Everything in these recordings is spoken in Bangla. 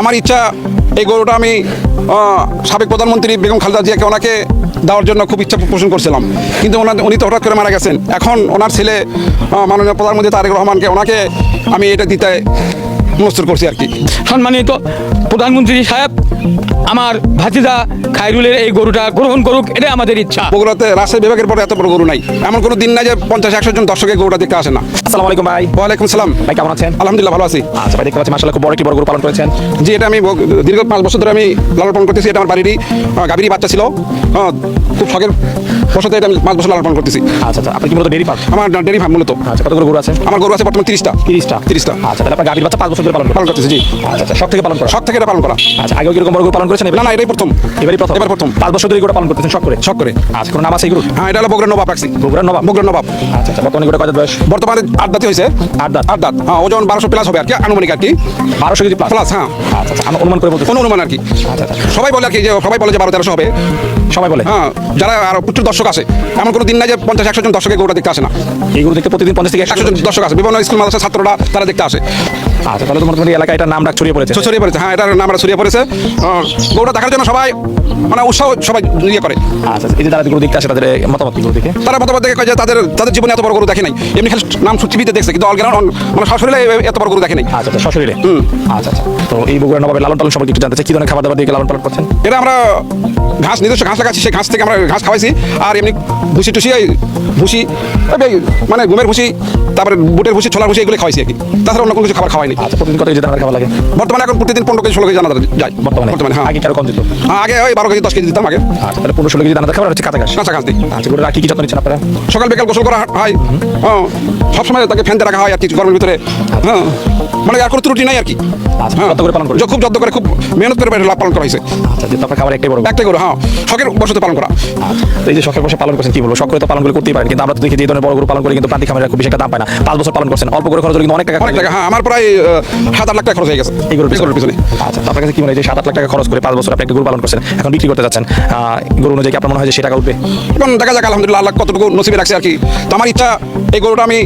আমার ইচ্ছা এই গরুটা আমি সাবেক প্রধানমন্ত্রী বেগম খালেদা জিয়াকে ওনাকে দেওয়ার জন্য খুব ইচ্ছা পোষণ করছিলাম, কিন্তু উনি তো হঠাৎ করে মারা গেছেন। এখন ওনার ছেলে মাননীয় প্রধানমন্ত্রী তারেক রহমানকে ওনাকে আমি এটা দিতে মনস্থির করছি আর কি। সম্মানিত প্রধানমন্ত্রী সাহেব, আমার ভাতিজা খায়রুলের এই গরুটা গ্রহণ করুক, এটাই আমাদের ইচ্ছা। বগুড়াতে রাজশাহী বিভাগের পরে এত বড় গরু নাই, এমন কোনো দিন নাই যে 50-100 জন দর্শকের গরুটা দেখতে আসে না। আসসালামু আলাইকুম ভাই। ওয়ালাইকুম সালাম ভাই কেমন আছেন? আলহামদুলিল্লাহ ভালো আছি। আচ্ছা ভাই, দেখতে পাচ্ছি মাশাআল্লাহ খুব বড় একটি বড় গরু পালন করেছেন। জি, এটা আমি দীর্ঘ 5 বছর ধরে আমি লালন পালন করতেছি। এটা আমার বাড়িরই গাভীরই বাচ্চা ছিল, খুব শখের বসতে এটা আমি 5 বছর লালন পালন করতেছি। আচ্ছা আচ্ছা, আপনি কি মূলত ডেইরি ফার্ম? আমার ডেয়ারি ফার্ম মূলত। আচ্ছা, কতগুলো গরু আছে? আমার গরু আছে বর্তমানে 30টা। 30টা। আচ্ছা, তাহলে আপনার গাভীর বাচ্চা 5 বছর ধরে পালন করতেছি। জি আচ্ছা আচ্ছা, সব থেকে পালন করা? শখ থেকে এটা পালন করা। আচ্ছা, আগেও কিরকম বড় গরু পালন করেছেন? না, এটাই প্রথম। এবারই প্রথম? এবার প্রথম। 5 বছর ধরে গরু পালন করতেছেন শখ করে? শখ করে। আচ্ছা, কোনো নাম আছে এই গরুর? হ্যাঁ, এটা হলো বগুড়ার নবাব রাখছি। বগুড়ার নবাব? বগুড়ার নবাব। আচ্ছা আচ্ছা, বর্তমানে গরুটা কত বয়স? বর্তমানে 8 দাঁতই হয়েছে। 8 দাঁত? 8 দাঁত। হ্যাঁ, ওজন 1200 প্লাস হবে আর কি, আনুমানিক আর কি। 1200 কেজি প্লাস? হ্যাঁ। আচ্ছা আচ্ছা, আমি অনুমান করে বলতেছি। কোন অনুমান আর কি। আচ্ছা আচ্ছা, সবাই বলে আর কি, যে সবাই বলে যে 1200-1300 হবে। সবাই বলে? হ্যাঁ, যারা আর প্রচুর দর্শক আসে, এমন কোনো দিন নাই যে 50-100 জন দর্শকের গরুটা দেখতে আসে না। এই গরু দেখতে প্রতিদিন 50 থেকে 100 জন দর্শক আসে, বিভিন্ন স্কুল মাদ্রাসার ছাত্ররা তারা দেখতে আসে। আচ্ছা, তাহলে তো মোটামুটি এলাকায় এটার নাম ডাক ছড়িয়ে পড়েছে। ছড়িয়ে পড়েছে। হ্যাঁ, এটার নাম ছড়িয়ে পড়েছে। গরুটা দেখার জন্য সবাই মানে উৎসাহ সবাই ইয়ে করে। আচ্ছা, এই যে যারা গরু দেখতে আসে তাদের মতামত কি গরু দেখে? তারা মতামত দেখে কয় যে তাদের জীবনে এত বড় গরু দেখে নাই, এমনি খালি নাম টিভিতে দেখছে, কিন্তু অলগ্রাউন্ড মানে সরাসরি এত বড় গরু দেখে নাই। আচ্ছা আচ্ছা, সশরীরে? আচ্ছা আচ্ছা, তো এই বগুড়া নবাবের লালন পালন সম্পর্কে একটু জানতে চাই। কি ধরনের খাবার দাবার দিয়ে লালন পালন করছেন? এটা আমরা ঘাস, নিজস্ব ঘাস লাগাচ্ছি, সেই ঘাস থেকে আমরা ঘাস খাওয়াইছি। আর এমনি ভুসি টুসি, ভুসি মানে গমের ভুসি, তারপরে বুটের ভুসি, ছোলার ভুসি, এগুলো খাওয়াইছি আর কি। তাছাড়া অন্য কোনো কিছু খাবার খাওয়াইনি। আচ্ছা, প্রতিদিন কত কেজি দানা খাবার লাগে? বর্তমানে এখন প্রতিদিন 15 কেজি 16 কেজি দানা যায় বর্তমানে? হ্যাঁ। আগে কি আরো কম দিত? আগে ওই 12 কেজি 10 কেজি দিতাম আগে। আচ্ছা, তাহলে 15-16 কেজি দানা খাবার হচ্ছে কাঁচা ঘাস? কাঁচা ঘাস দিই। আচ্ছা, গরুর কি কি যত্ন নিচ্ছেন আপনারা? সকাল বিকাল গোসল করা হয়। সবসময় তাকে ফ্যানতে রাখা হয় আর কি গরমের ভিতরে। হ্যাঁ, মানে আর কোনো ত্রুটি নাই আর কি। আচ্ছা, যত্ন করে পালন করে? খুব যত্ন করে, খুব মেহনত করে লাভ পালন করা হয়েছে। আচ্ছা, যে আপনার খাবার একটাই বড়? একটাই গরু। হ্যাঁ, শখের বসতে পালন করা। আচ্ছা, তো এই যে শখের বসে পালন করছেন, কি বলবো, শখ করে তো পালন করে করতেই পারেন, কিন্তু আমরা তো দেখি যে এই ধরনের বড় গরু পালন করে কিন্তু প্রান্তিক খামারে খুব বেশি একটা দাম পায় না। 5 বছর পালন করছেন, অল্প করে খরচ হলে কিন্তু অনেক টাকা। অনেক টাকা। হ্যাঁ, আমার প্রায় 7-8 লাখ টাকা খরচ হয়ে গেছে এই গরুর পিছনে। আচ্ছা, তো আপনার কাছে কি মনে হয় যে 7-8 লাখ টাকা খরচ করে 5 বছর আপনি একটা গরু পালন করছেন, এখন বিক্রি করতে যাচ্ছেন, গরু অনুযায়ী কি আপনার মনে হয় যে সে টাকা উঠবে? এখন দেখা যাক, আলহামদুলিল্লাহ আল্লাহ কতটুকু নসিবে রাখছে আর কি। তো আমার ইচ্ছা এই গরুটা আমি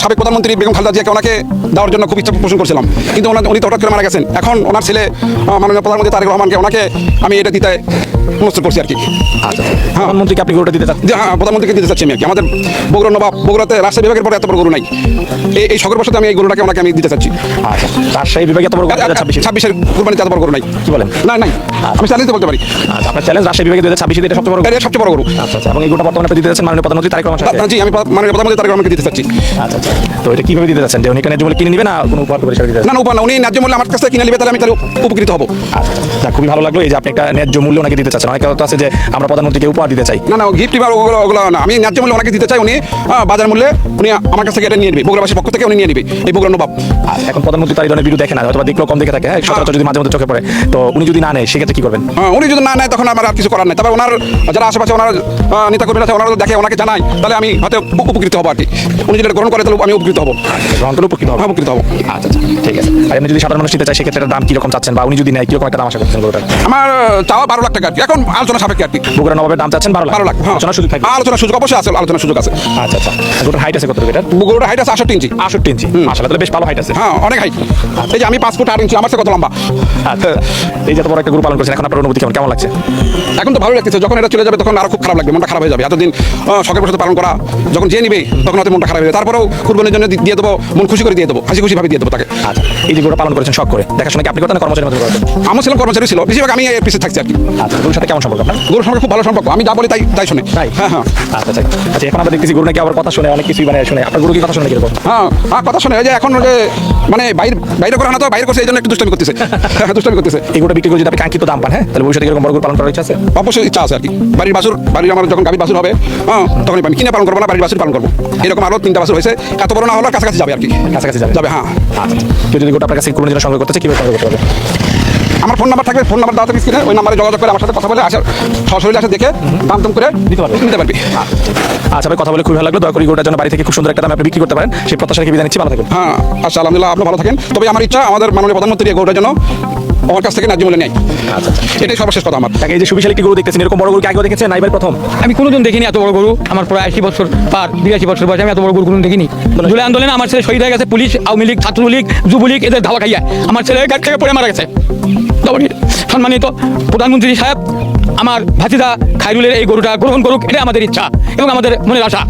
সাবেক প্রধানমন্ত্রী বেগম খালেদা জিয়াকে ওনাকে দেওয়ার জন্য খুব ইচ্ছা পোষণ করছিলাম, কিন্তু উনি তো হঠাৎ করে মারা গেছেন। এখন ওনার ছেলে মাননীয় প্রধানমন্ত্রী তারেক রহমানকে ওনাকে আমি এটা দিতে মনস্থির করছি আর কি। আচ্ছা, প্রধানমন্ত্রীকে আপনি গরুটা দিতে চাচ্ছেন? হ্যাঁ, প্রধানমন্ত্রীকে দিতে চাচ্ছি আমি আর কি। আমাদের বগুড়ার নবাব, বগুড়াতে রাজশাহী বিভাগের পরে এত বড় গরু নাই। এই শখের বসতে আমি এই গরুটাকে ওনাকে আমি দিতে চাচ্ছি। আচ্ছা, রাজশাহী বিভাগে এত বড় গরু 26-এর কুরবানিতে এত বড় গরু নাই। কি বলেন? নাই, আমি চ্যালেঞ্জ বলতে পারি। আচ্ছা, আপনার চ্যালেঞ্জ রাজশাহী বিভাগে 2026 এটা সবচেয়ে বড় গরু? এটা সবচেয়ে বড় গরু। আচ্ছা আচ্ছা, এবং এই গরুটা বর্তমানে আপনি দিতে যাচ্ছেন মাননীয় প্রধানমন্ত্রী তারেক রহমান সাহেবকে? জি, আমি মাননীয় প্রধানমন্ত্রী তারেক রহমানকে দিতে চাচ্ছি। আচ্ছা আচ্ছা, তো এটা কিভাবে দিতে যাচ্ছেন? যে উনি ন্যায্য মূল্যে কিনে নিবে না কোনো উপহার পরিষেবা দিতে? না, উপহার না, উনি ন্যায্য মূল্যে আমার কাছ থেকে কিনে নেবে, তাহলে আমি তাহলে উপকৃত হব। আচ্ছা, খুবই ভালো লাগলো এই যে আপনি একটা ন্যায্য মূল্য ওনাকে দিতে চাচ্ছেন। অনেকে তো আছে যে আমরা প্রধানমন্ত্রীকে উপহার দিতে চাই। না, গিফট ওগুলো না, আমি ন্যায্য মূল্যে ওনাকে দিতে চাই। উনি বাজার মূল্যে উনি আমার কাছ থেকে এটা নিয়ে নেবে, বগুড়াবাসীর পক্ষ থেকে উনি নিয়ে নেবে এই বগুড়া নবাব। এখন প্রধানমন্ত্রী তার এই ধরনের ভিডিও দেখে না, হয়তো দেখলেও কম দেখে থাকে, সচরাচর যদি মাঝে মধ্যে চোখে পড়ে, তো উনি যদি না নেয় সেক্ষেত্রে কি করবেন? উনি যদি না নেয় তখন আমার আর কিছু করার নেই। তবে ওনার যারা আশেপাশে ওনার নেতা কর্মীরা আছে, ওনারা দেখে ওনাকে জানাই, তাহলে আমি হয়তো উপকৃত হবো আর কি। উনি যদি গ্রহণ করে তাহলে আমি উপকৃত হবো। গ্রহণ করলে উপকৃত হবো? উপকৃত হবো। আচ্ছা আচ্ছা, ঠিক আছে। আর এমনি যদি সাধারণ মানুষ নিতে চায় সেক্ষেত্রে এটার দাম কিরকম চাচ্ছেন, বা উনি যদি নেয় কিরকম একটা দাম আশা করছেন গরুটার? আমার চাওয়া 12 লাখ টাকা আর কি, এখন আলোচনা সাপেক্ষে আর কি। বগুড়া নবাবের দাম চাচ্ছেন 12 লাখ? আলোচনার সুযোগ থাকবে? আলোচনার সুযোগ অবশ্যই আছে, আলোচনার সুযোগ আছে। আচ্ছা আচ্ছা, গরুটার হাইট আছে কত? এটার গরুটার হাইট আছে 68 ইঞ্চি। 68 ইঞ্চি? মাশাআল্লাহ, তাহলে বেশ ভালো হাইট আছে। হ্যাঁ, অনেক হাইট। এই যে আমি 5 ফুট 8 ইঞ্চি, আমার থেকে কত লম্বা। আচ্ছা, এই যে এত বড় একটা গরু পালন করছেন, এখন আপনার অনুভূতি কেমন লাগছে? এখন তো ভালো লাগতেছে, যখন এটা চলে যাবে তখন আরো খুব খারাপ লাগবে, মনটা খারাপ হয়ে যাবে। এতদিন শখের বসে পালন করা, যখন যে নিবে তখন হয়তো মনটা খারাপ হয়ে যাবে। তারপরেও কুরবানির জন্য দিয়ে দেবো, মন খুশি করে দিয়ে দেবো, হাসি খুশি ভাবে দিয়ে দেবো তাকে। আচ্ছা, এই যে গরু পালন করেছেন শখ করে, দেখাশোনা কি আপনি করতেন না কর্মচারীর মধ্যে করতেন? আমার ছিলাম কর্মচারী ছিল, বেশিরভাগ আমি এর পিছিয়ে থাকছি আর কি। আচ্ছা, গরুর সাথে কেমন সম্পর্ক আপনার? গরুর সঙ্গে খুব ভালো সম্পর্ক, আমি যা বলি তাই শুনে। তাই? হ্যাঁ। আচ্ছা আচ্ছা, আচ্ছা, এখন আমরা দেখতেছি গরু নাকি আবার কথা শুনে, অনেক কিছুই মানে শুনে। আপনার গরু কি কথা শুনে কিরকম? হ্যাঁ, কথা শুনে। এই যে এখন যে মানে বাইরে করা না, তো বাইরে করছে, এই জন্য একটু দুষ্টামি করতেছে। দুষ্টামি করতেছে। এই গরুটা বিক্রি করে যদি আপনি কাঙ্ক্ষিত দাম পান, হ্যাঁ, তাহলে ভবিষ্যতে এরকম বড় গরু পালন করার ইচ্ছা আছে? অবশ্যই ইচ্ছা আছে আর কি। বাড়ির আমার যখন গাভীর বাছুর হবে, তখন আমি কিনে পালন করবো না, বাড়ির বাছুর পালন করবো। এরকম আরো 3টা বাছুর হয়েছে, এত বড় না হলে কাছাকাছি যাবে আর কি। কাছাকাছি যাবে? হ্যাঁ। আচ্ছা, কেউ যদি গোটা আপনার কাছে কুরবানির জন্য সংগ্রহ করতে চায় কিভাবে সংগ্রহ করতে হবে? আমার ফোন নাম্বার থাকবে, ফোন নাম্বার দেওয়া থাকবে স্ক্রিনে, ওই নাম্বারে যোগাযোগ করে আমার সাথে কথা বলে সরাসরি আসে দেখে দাম করে নিতে পারবি। আচ্ছা ভাই, কথা বলে খুব ভালো লাগলো। দয়া করে গরুটার জন্য বাড়ি থেকে খুব সুন্দর একটা দামে আপনি বিক্রি করতে পারেন, সেই প্রত্যাশা রেখে বিদায় নিচ্ছি। ভালো থাকবেন। হ্যাঁ, আচ্ছা, আলহামদুলিল্লাহ, আপনি ভালো থাকেন। তবে আমার ইচ্ছা আমাদের মাননীয় প্রধানমন্ত্রী এই গরুটার জন্য আমার কাছ থেকে ন্যায্য মূল্যে নেয়। আচ্ছা আচ্ছা। এটাই সর্বশেষ কথা আমার। তাকে এই যে সুবিশাল একটি গরু দেখতেছেন, এরকম বড় গরু কি আগেও দেখেছেন না এবার প্রথম? আমি কোনোদিন দেখিনি এত বড় গরু। আমার প্রায় 80 বছর পার 82 বছর বয়সে আমি এত বড় গরু কোনোদিন দেখিনি। জুলাই আন্দোলনে আমার ছেলে শহীদ হয়ে গেছে, পুলিশ, আওয়ামী লীগ, ছাত্রলীগ, যুবলীগ এদের ধাওয়া খাইয়া আমার ছেলে গাড়ি থেকে পড়ে মারা গেছে। সম্মানিত প্রধানমন্ত্রী সাহেব, আমার ভাতিজা খায়রুলের এই গরুটা গ্রহণ করুক, এটা আমাদের ইচ্ছা এবং আমাদের মনের আশা।